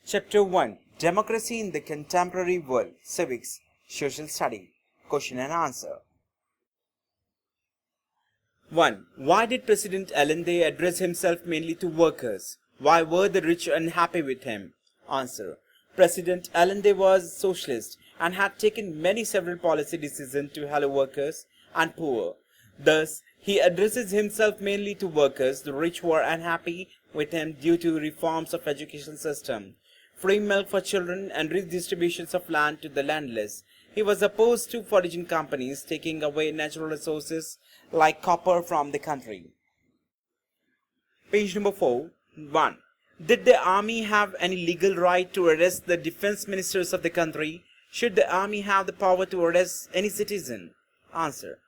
Chapter 1. Democracy in the Contemporary World. Civics. Social Study. Question and answer. 1. Why did President Allende address himself mainly to workers? Why were the rich unhappy with him? Answer. President Allende was socialist and had taken several policy decisions to help workers and poor. Thus, he addresses himself mainly to workers. The rich were unhappy with him due to reforms of education system, free milk for children, and redistributions of land to the landless. He was opposed to foreign companies taking away natural resources like copper from the country. Page number 4. 1. Did the army have any legal right to arrest the defense ministers of the country? Should the army have the power to arrest any citizen? Answer.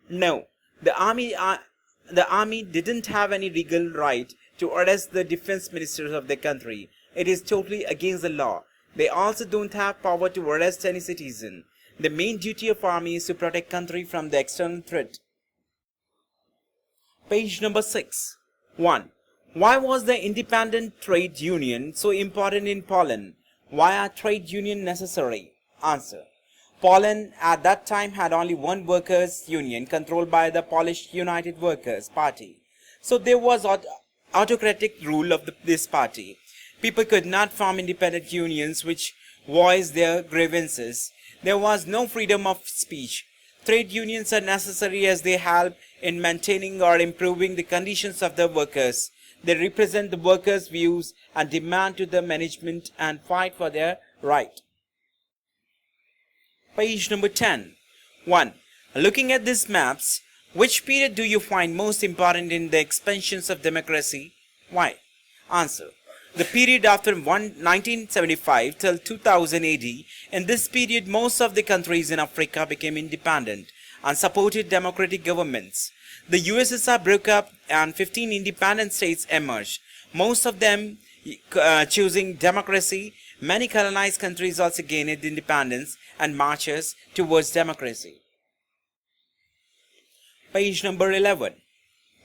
No. The army didn't have any legal right to arrest the defense ministers of the country. It is totally against the law. They also don't have power to arrest any citizen. The main duty of army is to protect country from the external threat. Page number 6. 1. Why was the independent trade union so important in Poland? Why are trade union necessary? Answer. Poland at that time had only one workers' union controlled by the Polish United Workers' Party. So there was autocratic rule of this party. People could not form independent unions which voiced their grievances. There was no freedom of speech. Trade unions are necessary as they help in maintaining or improving the conditions of the workers. They represent the workers' views and demand to the management and fight for their right. Page number 10. 1. Looking at these maps, which period do you find most important in the expansions of democracy? Why? Answer. The period after 1975 till 2000 AD. In this period, most of the countries in Africa became independent and supported democratic governments. The USSR broke up and 15 independent states emerged, most of them choosing democracy. Many colonized countries also gained independence and marches towards democracy. Page number 11.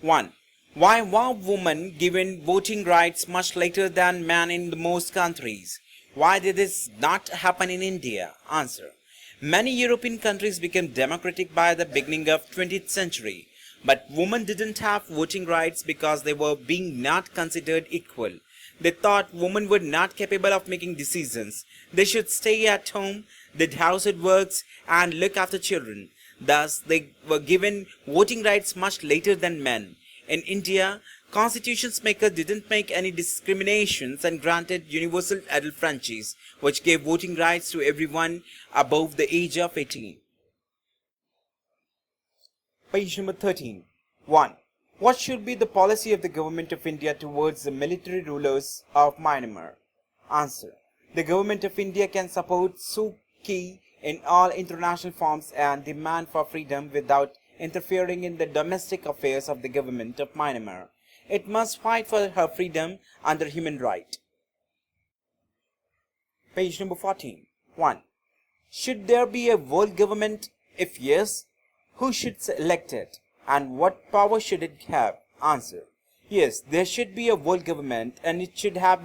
1. Why were women given voting rights much later than men in most countries? Why did this not happen in India? Answer. Many European countries became democratic by the beginning of 20th century, but women didn't have voting rights because they were being not considered equal. They thought women were not capable of making decisions. They should stay at home, did household works, and look after children. Thus, they were given voting rights much later than men. In India, constitutions makers didn't make any discriminations and granted universal adult franchise, which gave voting rights to everyone above the age of 18. Page number 13. 1. What should be the policy of the government of India towards the military rulers of Myanmar? Answer. The government of India can support Suu Kyi in all international forms and demand for freedom without interfering in the domestic affairs of the government of Myanmar. It must fight for her freedom under human right. Page number 14. 1. Should there be a world government? If yes, who should elect it? And what power should it have? Answer. Yes, there should be a world government and it should have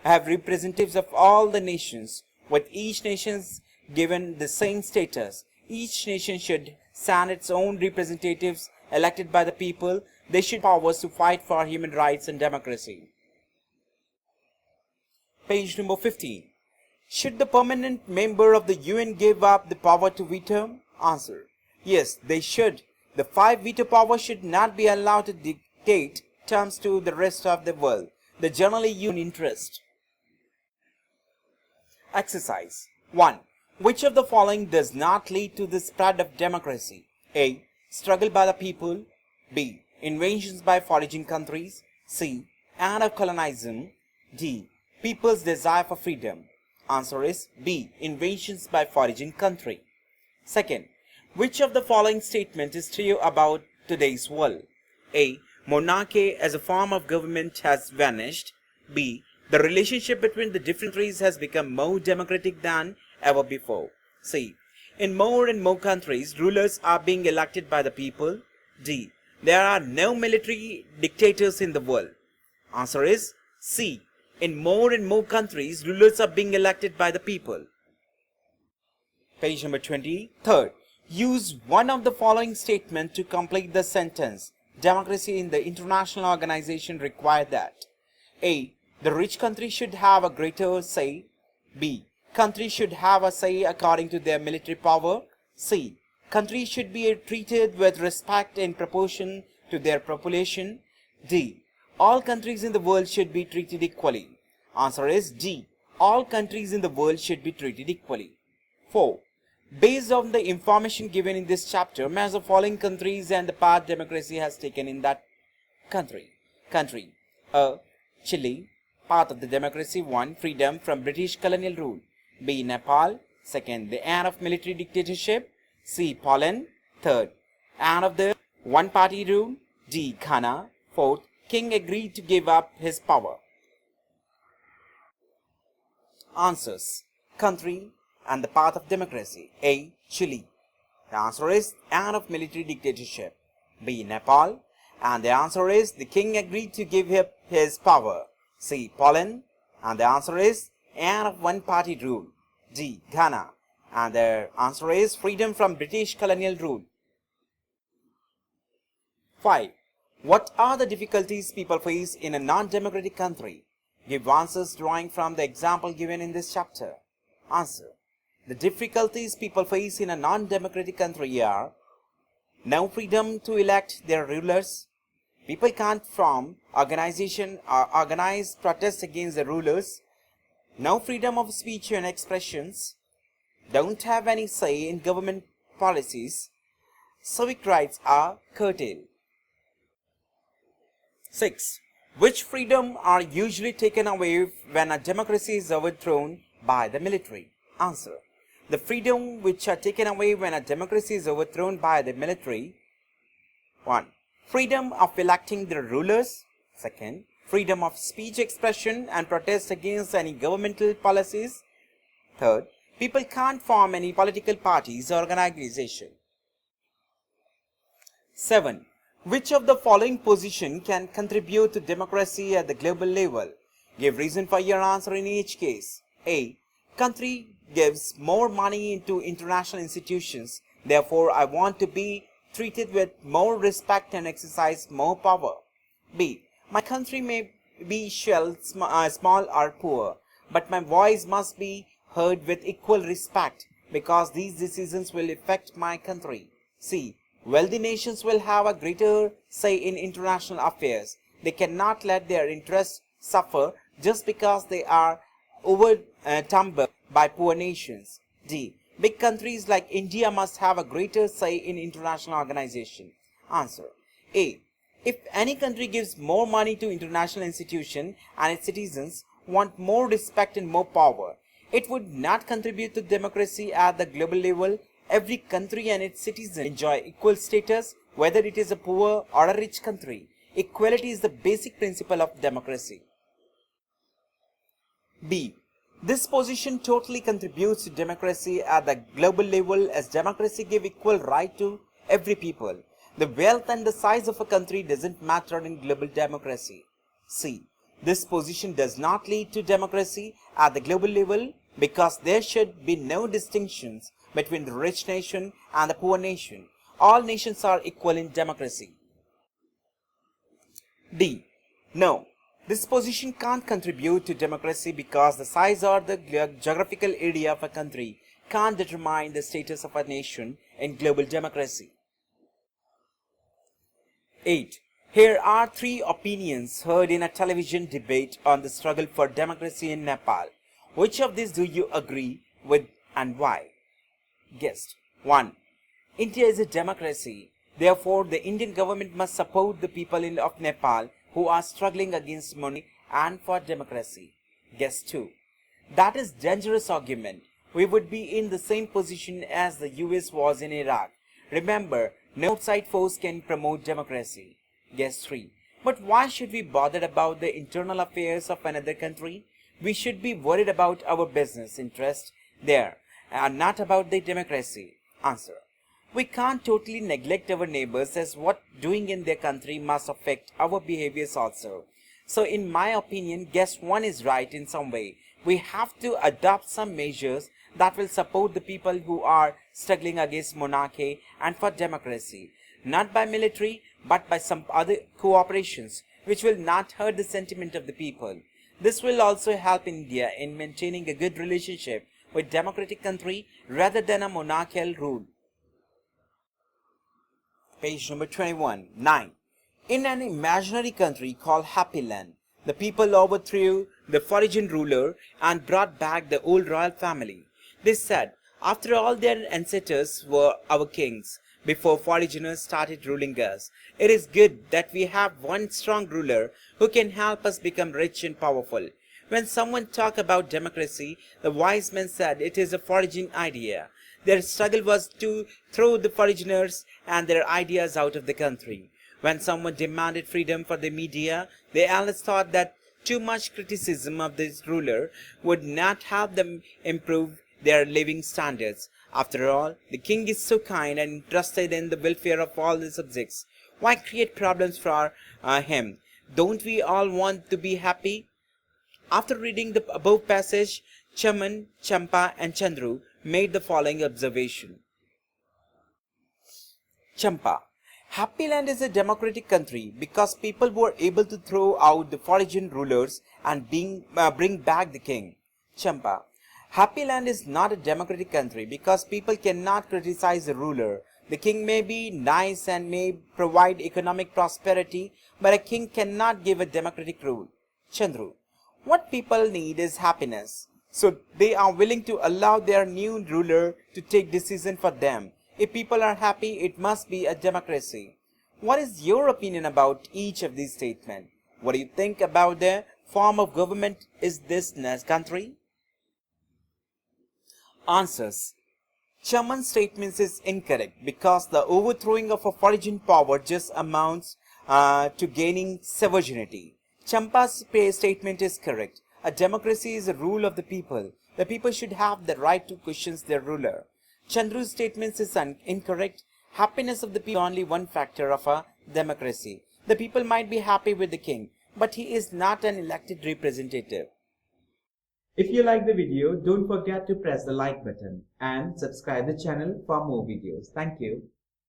representatives of all the nations, with each nation given the same status. Each nation should send its own representatives elected by the people. They should have powers to fight for human rights and democracy. Page number 15. Should the permanent member of the UN give up the power to veto? Answer. Yes, they should. The 5 veto powers should not be allowed to dictate terms to the rest of the world. The generally UN interest. Exercise 1. Which of the following does not lead to the spread of democracy? A. Struggle by the people. B. Invasions by foreign countries. C. End of colonialism. D. People's desire for freedom. Answer is B. Invasions by foreign country. Second, which of the following statement is true about today's world? A. Monarchy as a form of government has vanished. B. The relationship between the different countries has become more democratic than ever before. C. In more and more countries, rulers are being elected by the people. D. There are no military dictators in the world. Answer is C. In more and more countries, rulers are being elected by the people. Page number 20. Third, use one of the following statements to complete the sentence. Democracy in the international organization require that. A. The rich country should have a greater say. B. Countries should have a say according to their military power. C. Countries should be treated with respect in proportion to their population. D. All countries in the world should be treated equally. Answer is D. All countries in the world should be treated equally. 4. Based on the information given in this chapter, match the following countries and the path democracy has taken in that country. A. Chile. Path of the democracy. 1. Freedom from British colonial rule. B. Nepal. 2nd. The end of military dictatorship. C. Poland. 3rd. End of the one-party rule. D. Ghana. 4th. King agreed to give up his power. Answers. Country and the path of democracy. A. Chile. The answer is end of military dictatorship. B. Nepal. And the answer is the king agreed to give up his power. C. Poland. And the answer is end of one-party rule. D. Ghana. And the answer is freedom from British colonial rule. 5. What are the difficulties people face in a non-democratic country? Give answers drawing from the example given in this chapter. Answer. The difficulties people face in a non-democratic country are no freedom to elect their rulers. People can't form organization or organize protests against the rulers. No freedom of speech and expressions. Don't have any say in government policies. Civic rights are curtailed. 6. Which freedom are usually taken away when a democracy is overthrown by the military? Answer. The freedom which are taken away when a democracy is overthrown by the military. 1. Freedom of electing the rulers. 2nd. Freedom of speech, expression and protest against any governmental policies. 3rd. People can't form any political parties or organization. 7. Which of the following position can contribute to democracy at the global level? Give reason for your answer in each case. A. Country gives more money into international institutions. Therefore, I want to be treated with more respect and exercise more power. B. My country may be small or poor, but my voice must be heard with equal respect because these decisions will affect my country. C. Wealthy nations will have a greater say in international affairs. They cannot let their interests suffer just because they are overtumbled by poor nations. D. Big countries like India must have a greater say in international organization. Answer. A. If any country gives more money to international institutions and its citizens want more respect and more power, it would not contribute to democracy at the global level. Every country and its citizens enjoy equal status, whether it is a poor or a rich country. Equality is the basic principle of democracy. B. This position totally contributes to democracy at the global level as democracy gives equal right to every people. The wealth and the size of a country doesn't matter in global democracy. C. This position does not lead to democracy at the global level because there should be no distinctions between the rich nation and the poor nation. All nations are equal in democracy. D. No. This position can't contribute to democracy because the size or the geographical area of a country can't determine the status of a nation in global democracy. 8. Here are 3 opinions heard in a television debate on the struggle for democracy in Nepal. Which of these do you agree with and why? Guessed. 1. India is a democracy. Therefore, the Indian government must support the people of Nepal who are struggling against money and for democracy. Guess 2. That is dangerous argument. We would be in the same position as the US was in Iraq. Remember, no outside force can promote democracy. Guess 3. But why should we bother about the internal affairs of another country? We should be worried about our business interest there. and not about the democracy. Answer. We can't totally neglect our neighbors, as what doing in their country must affect our behaviors also. So in my opinion, guess one is right in some way. We have to adopt some measures that will support the people who are struggling against monarchy and for democracy. Not by military, but by some other cooperations, which will not hurt the sentiment of the people. This will also help India in maintaining a good relationship with democratic country rather than a monarchical rule. Page number 21. 9. In an imaginary country called Happy Land, the people overthrew the foreign ruler and brought back the old royal family. They said, after all, their ancestors were our kings before foreigners started ruling us. It is good that we have one strong ruler who can help us become rich and powerful. When someone talked about democracy, the wise men said it is a foreign idea. Their struggle was to throw the foreigners and their ideas out of the country. When someone demanded freedom for the media, the elders thought that too much criticism of this ruler would not help them improve their living standards. After all, the king is so kind and interested in the welfare of all the subjects. Why create problems for him? Don't we all want to be happy? After reading the above passage, Chaman, Champa and Chandru made the following observation. Champa. Happy Land is a democratic country because people were able to throw out the foreign rulers and bring back the king. Champa. Happy Land is not a democratic country because people cannot criticize the ruler. The king may be nice and may provide economic prosperity, but a king cannot give a democratic rule. Chandru. What people need is happiness. So they are willing to allow their new ruler to take decision for them. If people are happy, it must be a democracy. What is your opinion about each of these statements? What do you think about the form of government is this country? Answers. Chaman's statement is incorrect because the overthrowing of a foreign power just amounts to gaining sovereignty. Champa's statement is correct. A democracy is a rule of the people. The people should have the right to question their ruler. Chandru's statement is incorrect. Happiness of the people is only one factor of a democracy. The people might be happy with the king, but he is not an elected representative. If you like the video, don't forget to press the like button and subscribe the channel for more videos. Thank you.